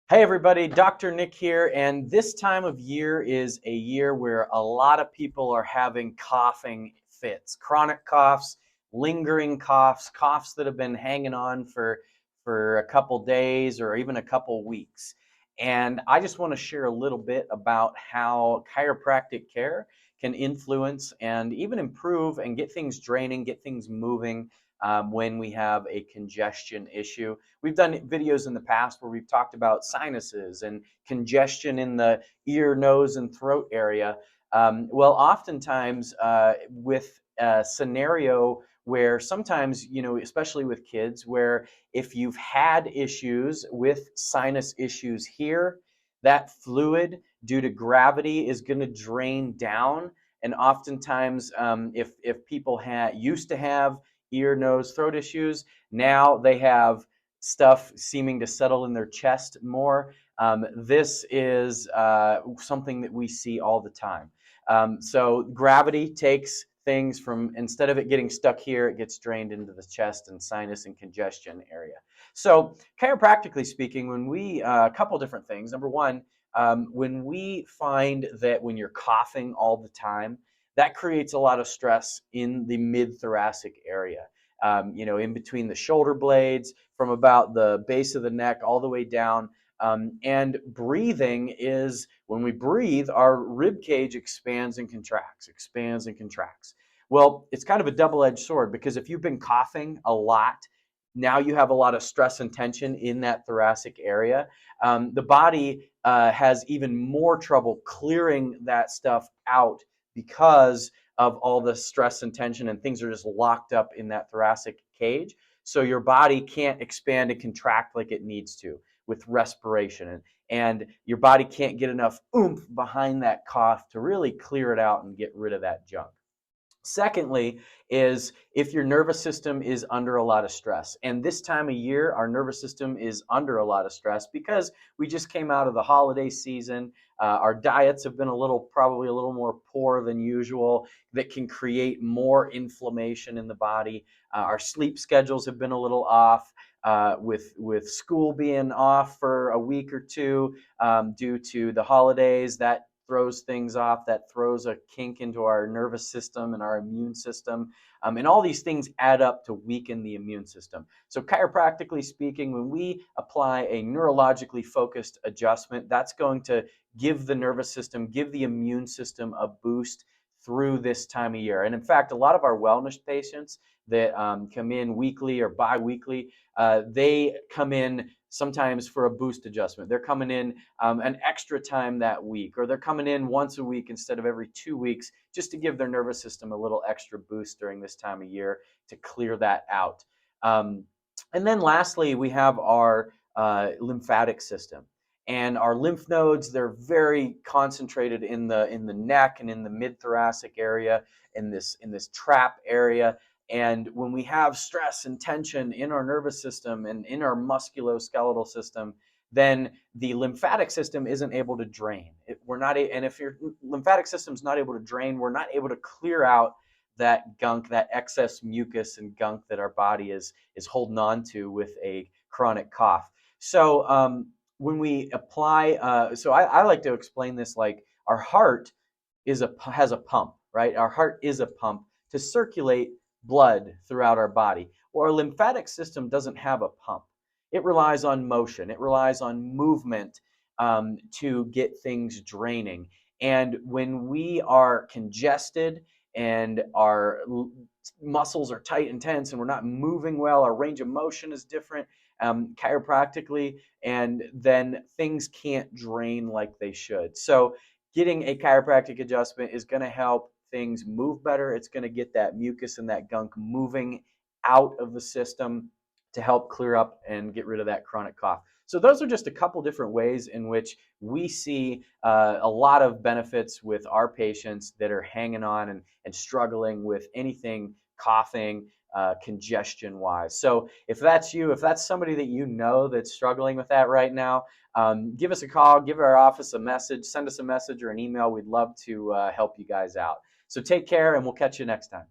Hey everybody, Dr. Nick here, and this time of year is a year where a lot of people are having coughing fits, chronic coughs, lingering coughs, coughs that have been hanging on for a couple days or even a couple weeks. And I just want to share a little bit about how chiropractic care can influence and even improve and get things draining, get things moving when we have a congestion issue. We've done videos in the past where we've talked about sinuses and congestion in the ear, nose, and throat area. Well, oftentimes with a scenario where sometimes, especially with kids, where if you've had issues with sinus issues here, that fluid due to gravity is going to drain down. And oftentimes, if people used to have ear, nose, throat issues, now they have stuff seeming to settle in their chest more. This is something that we see all the time. So gravity takes things from, instead of it getting stuck here, it gets drained into the chest and sinus and congestion area. So chiropractically speaking, when a couple different things. Number one, when we find that when you're coughing all the time, that creates a lot of stress in the mid-thoracic area. In between the shoulder blades, from about the base of the neck all the way down. And breathing is, when we breathe, our rib cage expands and contracts, expands and contracts. Well, it's kind of a double-edged sword, because if you've been coughing a lot, now you have a lot of stress and tension in that thoracic area. The body has even more trouble clearing that stuff out because of all the stress and tension, and things are just locked up in that thoracic cage. So your body can't expand and contract like it needs to with respiration. And your body can't get enough oomph behind that cough to really clear it out and get rid of that junk. Secondly, is if your nervous system is under a lot of stress. And this time of year, our nervous system is under a lot of stress because we just came out of the holiday season. Our diets have been probably a little more poor than usual, that can create more inflammation in the body. Our sleep schedules have been a little off. With school being off for a week or two due to the holidays, that throws things off, that throws a kink into our nervous system and our immune system. And all these things add up to weaken the immune system. So chiropractically speaking, when we apply a neurologically focused adjustment, that's going to give the nervous system, give the immune system a boost through this time of year. And in fact, a lot of our wellness patients that come in weekly or bi-weekly, they come in sometimes for a boost adjustment. They're coming in an extra time that week, or they're coming in once a week instead of every 2 weeks, just to give their nervous system a little extra boost during this time of year to clear that out. And then lastly, we have our lymphatic system. And our lymph nodes, they're very concentrated in the neck and in the mid-thoracic area, in this trap area. And when we have stress and tension in our nervous system and in our musculoskeletal system, then the lymphatic system isn't able to drain. And if your lymphatic system's not able to drain, we're not able to clear out that gunk, that excess mucus and gunk that our body is holding on to with a chronic cough. So when we apply, so I like to explain this like our heart has a pump, right? Our heart is a pump to circulate blood throughout our body. Or our lymphatic system doesn't have a pump. It relies on motion. It relies on movement to get things draining. And when we are congested and our muscles are tight and tense and we're not moving well, our range of motion is different chiropractically, and then things can't drain like they should. So getting a chiropractic adjustment is going to help things move better. It's going to get that mucus and that gunk moving out of the system to help clear up and get rid of that chronic cough. So those are just a couple different ways in which we see a lot of benefits with our patients that are hanging on and struggling with anything coughing, congestion wise. So if that's you, if that's somebody that you know that's struggling with that right now, give us a call, give our office a message, send us a message or an email. We'd love to help you guys out. So take care, and we'll catch you next time.